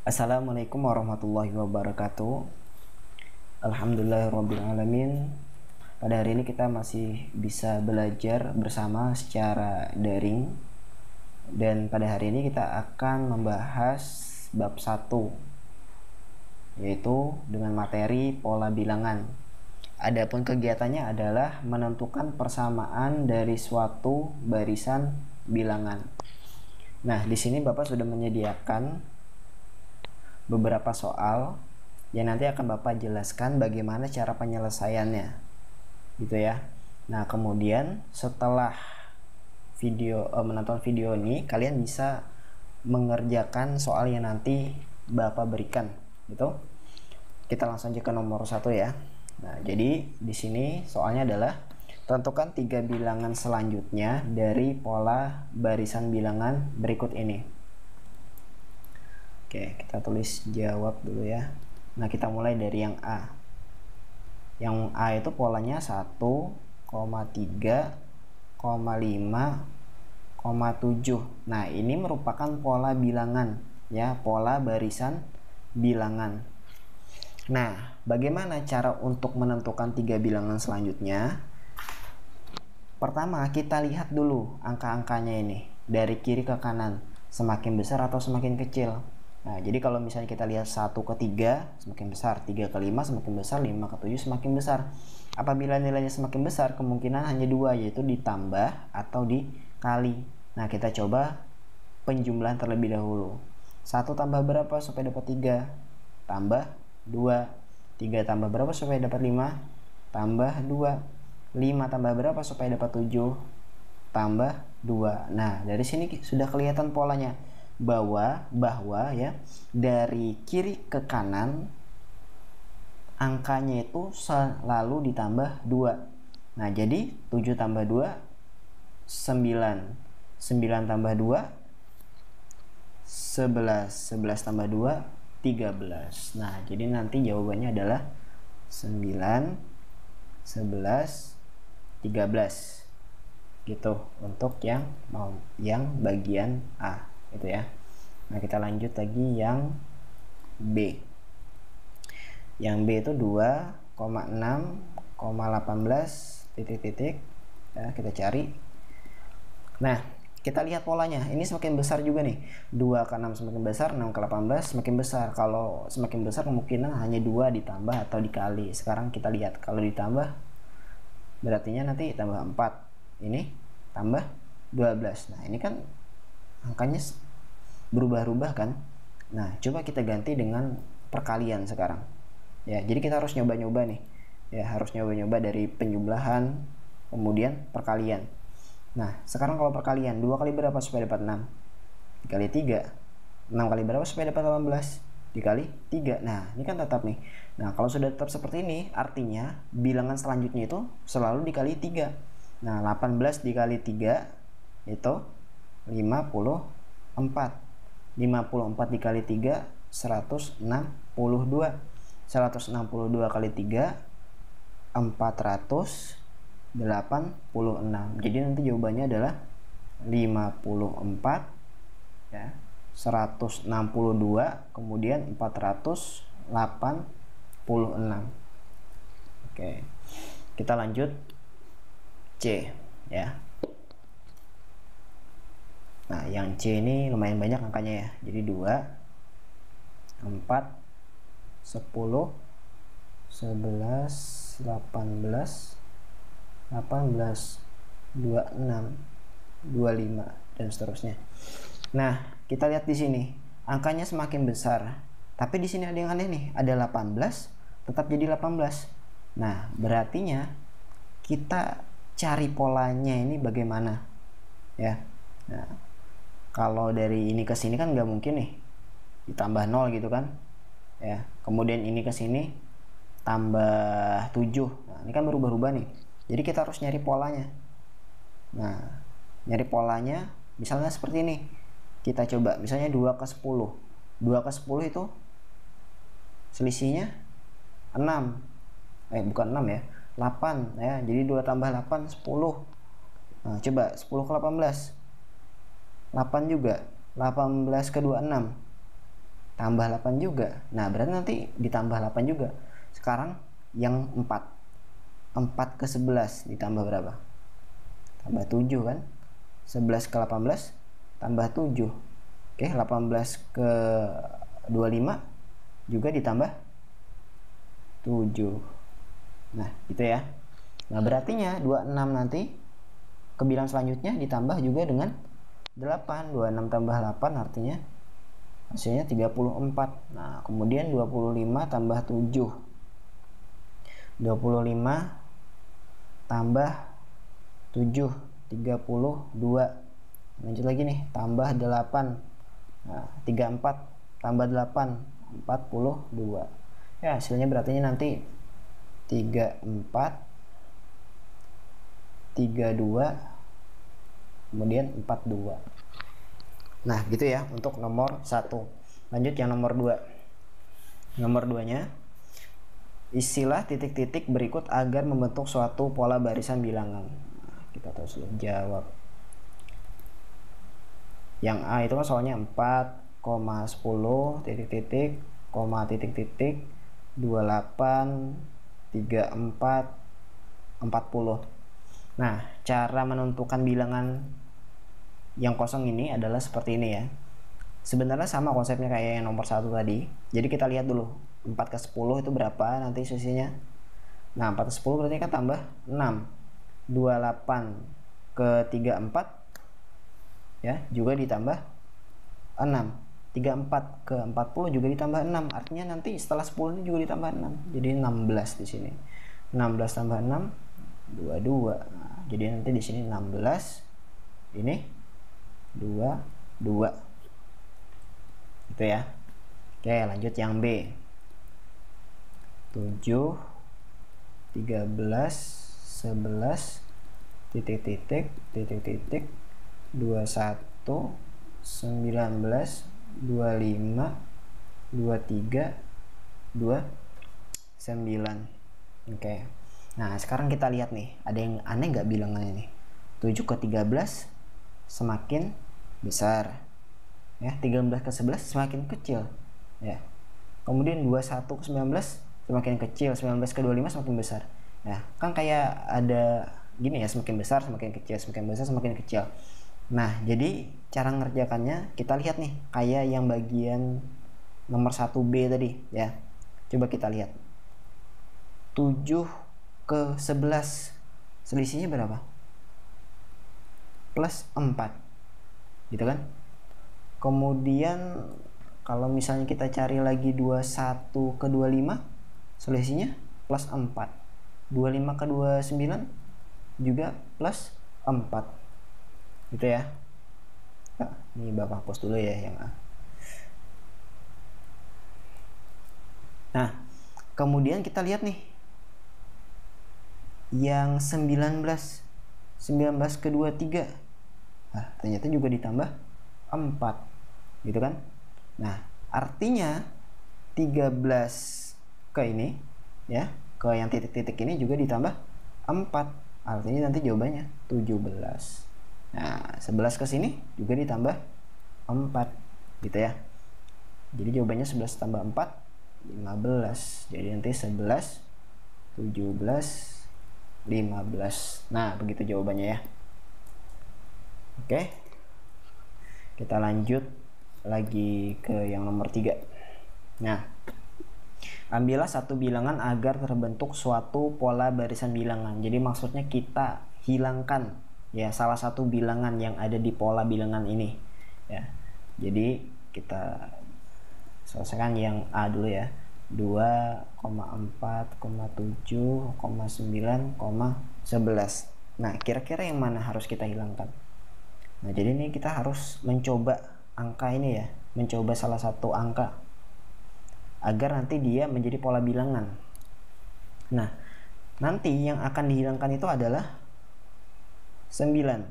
Assalamualaikum warahmatullahi wabarakatuh. Alhamdulillahirabbil alamin. Pada hari ini kita masih bisa belajar bersama secara daring. Dan pada hari ini kita akan membahas bab 1, yaitu dengan materi pola bilangan. Adapun kegiatannya adalah menentukan persamaan dari suatu barisan bilangan. Nah, di sini Bapak sudah menyediakan beberapa soal yang nanti akan Bapak jelaskan bagaimana cara penyelesaiannya, gitu ya. Nah, kemudian setelah menonton video ini, kalian bisa mengerjakan soal yang nanti Bapak berikan, gitu. Kita langsung aja ke nomor 1 ya. Nah, jadi di sini soalnya adalah tentukan 3 bilangan selanjutnya dari pola barisan bilangan berikut ini. Oke, kita tulis jawab dulu ya. Nah, kita mulai dari yang A. Yang A itu polanya 1,3, 5, 7. Nah, ini merupakan pola bilangan ya, pola barisan bilangan. Nah, bagaimana cara untuk menentukan 3 bilangan selanjutnya? Pertama, kita lihat dulu angka-angkanya ini dari kiri ke kanan, semakin besar atau semakin kecil. Nah, jadi kalau misalnya kita lihat 1 ke 3 semakin besar, 3 ke 5 semakin besar, 5 ke 7 semakin besar. Apabila nilainya semakin besar, kemungkinan hanya 2, yaitu ditambah atau dikali. Nah, kita coba penjumlahan terlebih dahulu. 1 tambah berapa supaya dapat 3? Tambah 2. 3 tambah berapa supaya dapat 5? Tambah 2. 5 tambah berapa supaya dapat 7? Tambah 2. Nah, dari sini sudah kelihatan polanya bahwa ya, dari kiri ke kanan angkanya itu selalu ditambah 2. Nah, jadi 7 tambah 2 9. 9 tambah 2 11. 11 tambah 2 13. Nah, jadi nanti jawabannya adalah 9, 11, 13 gitu untuk yang bagian A itu ya. Nah, kita lanjut lagi yang B. Yang B itu 2,6,18 titik-titik ya, kita cari. Nah, kita lihat polanya. Ini semakin besar juga nih. 2 ke 6 semakin besar, 6 ke 18 semakin besar. Kalau semakin besar kemungkinan hanya 2 ditambah atau dikali. Sekarang kita lihat kalau ditambah berartinya nanti tambah 4. Ini tambah 12. Nah, ini kan angkanya berubah-ubah kan. Nah, coba kita ganti dengan perkalian sekarang ya. Jadi kita harus nyoba-nyoba nih ya, harus nyoba-nyoba dari penjumlahan kemudian perkalian. Nah, sekarang kalau perkalian, 2 kali berapa supaya dapat 6? Dikali 3. 6 kali berapa supaya dapat 18? Dikali 3. Nah, ini kan tetap nih. Nah, kalau sudah tetap seperti ini, artinya bilangan selanjutnya itu selalu dikali 3. Nah, 18 dikali 3 itu 54. 54 dikali 3 162. 162 kali 3 486. Jadi nanti jawabannya adalah 54 ya, 162 kemudian 486. Oke. Kita lanjut C ya. Nah, yang C ini lumayan banyak angkanya ya. Jadi 2, 4, 10, 11, 18, 18, 26, 25 dan seterusnya. Nah, kita lihat di sini angkanya semakin besar. Tapi di sini ada yang aneh nih, ada 18 tetap jadi 18. Nah, berartinya kita cari polanya ini bagaimana ya. Nah, kalau dari ini ke sini kan nggak mungkin nih ditambah 0 gitu kan ya. Kemudian ini ke sini tambah 7. Nah, ini kan berubah-ubah nih. Jadi kita harus nyari polanya. Nah, nyari polanya misalnya seperti ini. Kita coba misalnya 2 ke 10. 2 ke 10 itu selisihnya 6. Bukan 6 ya. 8 ya. Jadi 2 tambah 8 10. Nah, coba 10 ke 18. 8 juga. 18 ke 26. tambah 8 juga. Nah, berarti nanti ditambah 8 juga. Sekarang yang 4. 4 ke 11 ditambah berapa? Tambah 7 kan? 11 ke 18 tambah 7. Oke, 18 ke 25 juga ditambah 7. Nah, gitu ya. Nah, berartinya 26 nanti ke bilangan selanjutnya ditambah juga dengan 8. 26 tambah 8 artinya hasilnya 34. Nah, kemudian 25 tambah 7. 25 tambah 7, 32. Lanjut lagi nih, tambah 8. Nah, 34 tambah 8, 42. Ya, hasilnya berarti nanti 34, 32, kemudian 42. Nah, gitu ya untuk nomor 1. Lanjut yang nomor 2. Nomor 2-nya, isilah titik-titik berikut agar membentuk suatu pola barisan bilangan. Nah, kita terus jawab. Yang A itu kan soalnya 4,10 titik-titik, titik-titik 28, 34, 40. Nah, cara menentukan bilangan yang kosong ini adalah seperti ini ya. Sebenarnya sama konsepnya kayak yang nomor 1 tadi. Jadi kita lihat dulu 4 ke 10 itu berapa nanti sisinya. Nah, 4 ke 10 berarti kan tambah 6. 28 ke 34 ya juga ditambah 6. 34 ke 40 juga ditambah 6. Artinya nanti setelah 10 ini juga ditambah 6. Jadi 16 di sini. 16 tambah 6 22. Nah, jadi nanti di sini 16 ini 22. Gitu ya. Oke, lanjut yang B. 7 13 11 titik-titik 21 19 25 23 29. Oke. Nah, sekarang kita lihat nih, ada yang aneh nggak bilangannya nih? 7 ke 13 semakin besar. Ya, 13 ke 11 semakin kecil. Ya. Kemudian 21 ke 19 semakin kecil, 19 ke 25 semakin besar. Nah, kan kayak ada gini ya, semakin besar, semakin kecil, semakin besar, semakin kecil. Nah, jadi cara ngerjakannya kita lihat nih, kayak yang bagian nomor 1B tadi ya. Coba kita lihat. 7 ke 11 selisihnya berapa? Plus 4. Gitu kan? Kemudian kalau misalnya kita cari lagi 21 ke 25 selisihnya plus 4. 25 ke 29 juga plus 4. Gitu ya. Nah, ini Bapak hapus dulu ya yang A. Nah, kemudian kita lihat nih yang 19 ke 23. Nah, ternyata juga ditambah 4. Gitu kan? Nah, artinya 13 ke ini ya, ke yang titik-titik ini juga ditambah 4. Artinya nanti jawabannya 17. Nah, 11 ke sini juga ditambah 4 gitu ya. Jadi jawabannya 11 tambah 4 15. Jadi nanti 11 17 15. Nah, begitu jawabannya ya. Oke. Kita lanjut lagi ke yang nomor 3. Nah, ambillah satu bilangan agar terbentuk suatu pola barisan bilangan. Jadi maksudnya kita hilangkan ya salah satu bilangan yang ada di pola bilangan ini ya. Jadi kita selesaikan yang A dulu ya. 2,4,7,9,11. Nah, kira-kira yang mana harus kita hilangkan? Nah, jadi ini kita harus mencoba angka ini ya, mencoba salah satu angka agar nanti dia menjadi pola bilangan. Nah, nanti yang akan dihilangkan itu adalah 9.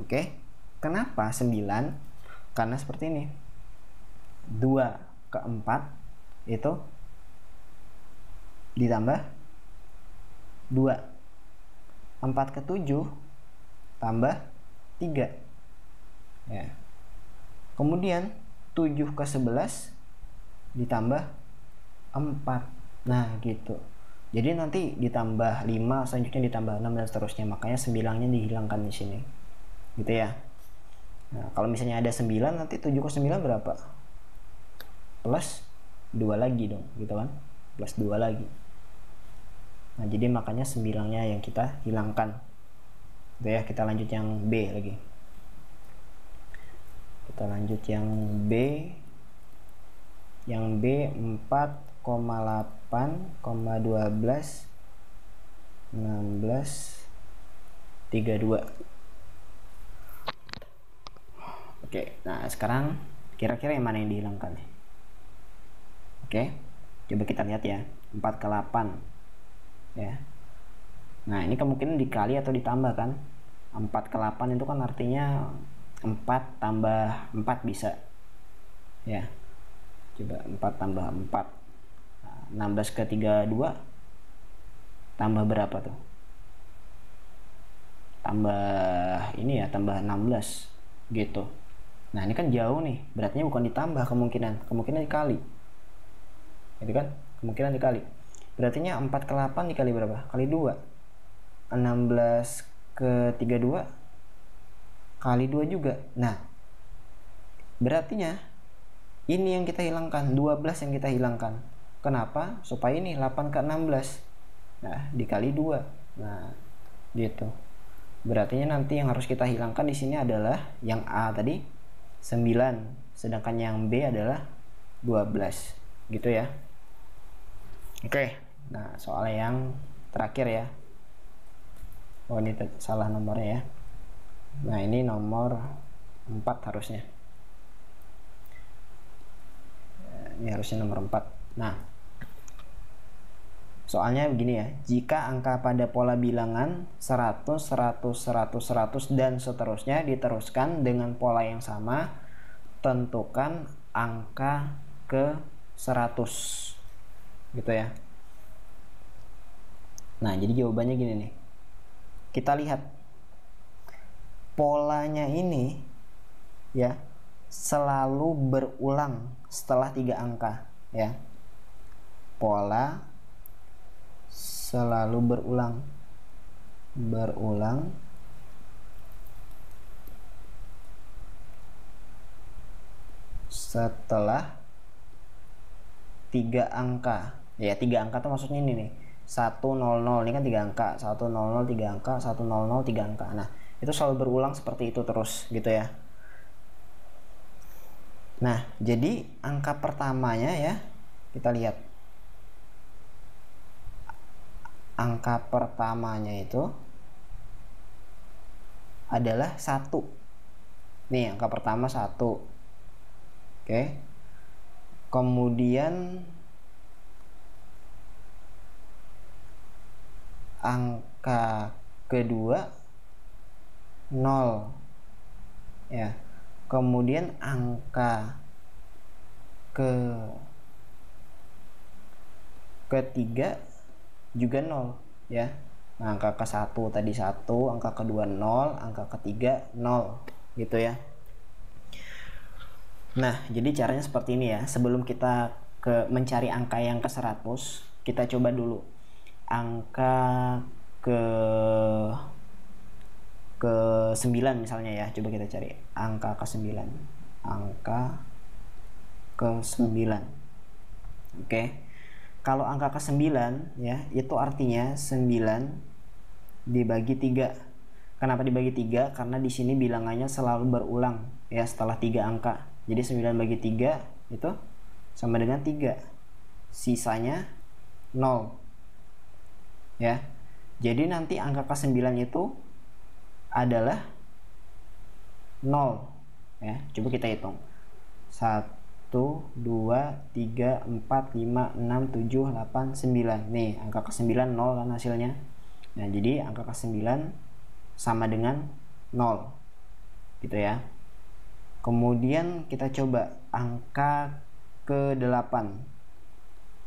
Oke. Kenapa 9? Karena seperti ini. 2 ke 4 itu ditambah 2. 4 ke 7 tambah 3. Ya. Kemudian 7 ke 11 ditambah 4. Nah gitu. Jadi nanti ditambah 5, selanjutnya ditambah 6 dan seterusnya. Makanya 9-nya dihilangkan di sini. Gitu ya. Nah, kalau misalnya ada 9, nanti 7 ke 9 berapa? Plus 2 lagi dong, gitu kan? Plus 2 lagi. Nah, jadi makanya 9-nya yang kita hilangkan. Gitu ya, kita lanjut yang B lagi. Kita lanjut yang B. Yang B 4,8,12 16 32. Oke, nah sekarang kira-kira yang mana yang dihilangkan? Oke, coba kita lihat ya. 4 ke 8 ya. Nah, ini kemungkinan dikali atau ditambah kan? 4 ke 8 itu kan artinya 4 tambah 4 bisa ya. Coba 4 tambah 4, nah, 16 ke 32 tambah berapa tuh? Tambah ini ya, tambah 16 gitu. Nah, ini kan jauh nih, beratnya bukan ditambah, kemungkinan dikali. Itu kan kemungkinan dikali. Berartinya 4 ke 8 dikali berapa? Kali 2. 16 ke 32 kali 2 juga. Nah, berartinya ini yang kita hilangkan, 12 yang kita hilangkan. Kenapa? Supaya ini 8 ke 16. Nah, dikali 2. Nah, gitu. Berartinya nanti yang harus kita hilangkan di sini adalah yang A tadi 9, sedangkan yang B adalah 12. Gitu ya. Oke. Nah, soal yang terakhir ya. Oh, ini salah nomornya ya. Nah, ini nomor 4 harusnya. Ini harusnya nomor 4. Nah, soalnya begini ya. Jika angka pada pola bilangan 100, 100, 100, 100 dan seterusnya diteruskan dengan pola yang sama, tentukan angka ke 100. Gitu ya. Nah, jadi jawabannya gini nih. Kita lihat polanya ini ya selalu berulang setelah 3 angka ya. Pola selalu berulang setelah 3 angka ya. 3 angka tuh maksudnya ini nih, 100, ini kan 3 angka, 100 3 angka, 100 3 angka. Nah, itu selalu berulang seperti itu terus gitu ya. Nah, jadi angka pertamanya ya, kita lihat. Angka pertamanya itu adalah 1. Nih, angka pertama 1. Oke. Kemudian angka kedua 0 ya. Kemudian angka ketiga juga 0 ya. Nah, angka ke-1 tadi 1, angka kedua 0, angka ketiga 0 gitu ya. Nah, jadi caranya seperti ini ya. Sebelum kita mencari angka yang ke 100, kita coba dulu angka ke 9 misalnya ya. Coba kita cari angka ke 9. Angka ke 9. Oke. Kalau angka ke 9 ya, itu artinya 9 dibagi 3. Kenapa dibagi 3? Karena di sini bilangannya selalu berulang ya setelah 3 angka. Jadi 9 bagi 3 itu sama dengan 3. Sisanya 0. Ya. Jadi nanti angka ke 9 itu adalah 0 ya. Coba kita hitung. 1 2 3 4 5 6 7 8 9. Nih, angka ke 9 0 kan hasilnya. Nah, jadi angka ke 9 sama dengan 0. Gitu ya. Kemudian kita coba angka ke 8.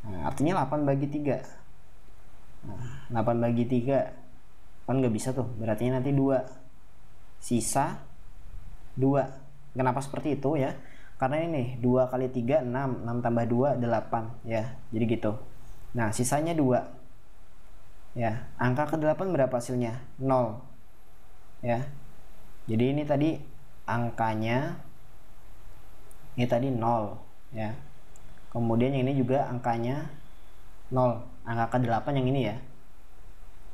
Nah, artinya 8 bagi 3. Nah, 8 bagi 3 kan nggak bisa tuh, berarti nanti 2. Sisa 2. Kenapa seperti itu ya? karena ini 2 kali 3 6, 6 tambah 2 8 ya, jadi gitu. Nah sisanya 2 ya. Angka ke-8 berapa hasilnya? 0 ya. Jadi ini tadi angkanya, ini tadi 0 ya. Kemudian yang ini juga angkanya 0, angka ke-8 yang ini ya.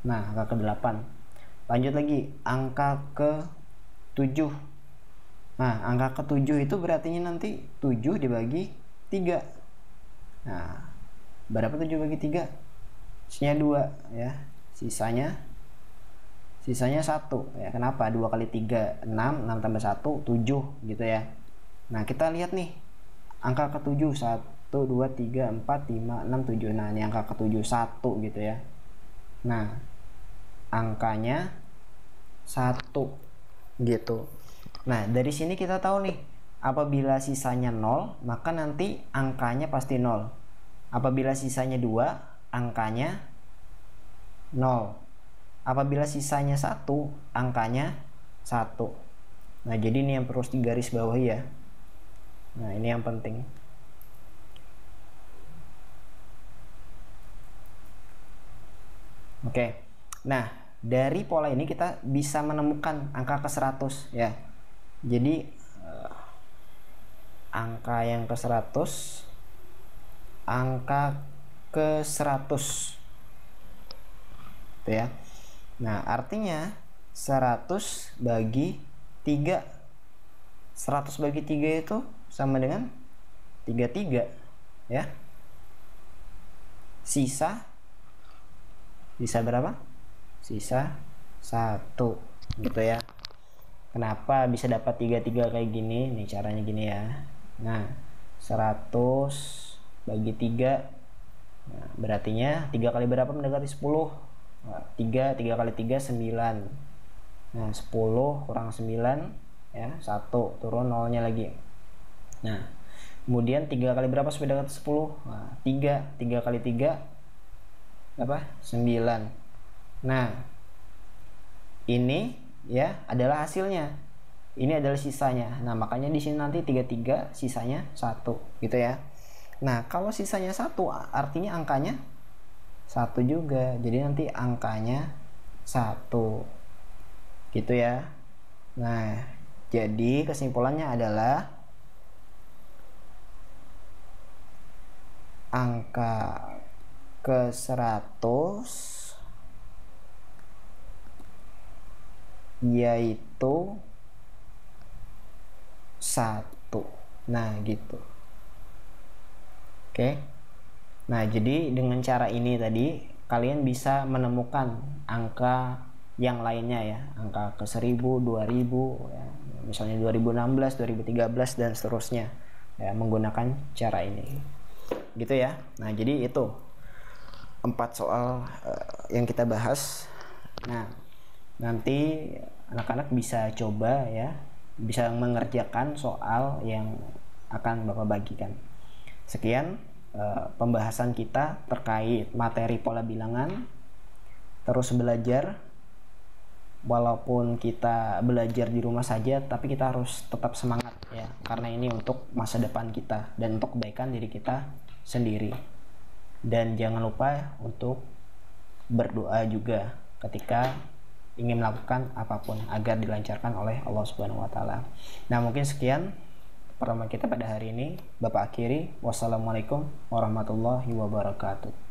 Nah angka ke-8, lanjut lagi angka ke-7. Nah angka ke-7 itu berarti nanti 7 dibagi 3. Nah berapa 7 bagi 3? Sisanya 2 ya, sisanya 1 ya. Kenapa? 2 kali 3 6, 6 tambah 1 7 gitu ya. Nah kita lihat nih angka ke-7, 1 2 3 4 5 6 7. Nah ini angka ke-7 1 gitu ya. Nah angkanya 1 gitu. Nah dari sini kita tahu nih, apabila sisanya 0 maka nanti angkanya pasti 0. Apabila sisanya 2 angkanya 0. Apabila sisanya 1 angkanya 1. Nah jadi ini yang perlu digaris bawahi ya. Nah ini yang penting. Oke. Nah dari pola ini kita bisa menemukan angka ke-100 ya. Jadi angka yang ke-100, angka ke-100 itu ya. Nah artinya 100 bagi 3, 100 bagi 3 itu sama dengan 33 ya. Sisa berapa? Sisa 1 gitu ya. Kenapa bisa dapat 33 kayak gini? Nih caranya gini ya. Nah 100 bagi 3, nah, berartinya 3 kali berapa mendekati 10? Nah, 3 kali 3 9. Nah 10 kurang 9 ya, 1 turun nolnya lagi. Nah kemudian 3 kali berapa supaya dekat 10? Nah 3 kali 3 apa? 9. Nah ini ya adalah hasilnya, ini adalah sisanya. Nah makanya di sini nanti 33 sisanya 1 gitu ya. Nah kalau sisanya 1 artinya angkanya 1 juga, jadi nanti angkanya 1 gitu ya. Nah jadi kesimpulannya adalah angka ke-100 yaitu 1. Nah gitu. Oke. Nah jadi dengan cara ini tadi kalian bisa menemukan angka yang lainnya ya, angka ke-1000, 2000 ya, misalnya 2016, 2013 dan seterusnya ya, menggunakan cara ini gitu ya. Nah jadi itu 4 soal yang kita bahas. Nah nanti anak-anak bisa coba ya, bisa mengerjakan soal yang akan Bapak bagikan. Sekian pembahasan kita terkait materi pola bilangan. Terus belajar, walaupun kita belajar di rumah saja, tapi kita harus tetap semangat ya, karena ini untuk masa depan kita dan untuk kebaikan diri kita sendiri. Dan jangan lupa untuk berdoa juga ketika ingin melakukan apapun agar dilancarkan oleh Allah Subhanahu wa taala. Nah, mungkin sekian pertemuan kita pada hari ini. Bapak akhiri, wassalamualaikum warahmatullahi wabarakatuh.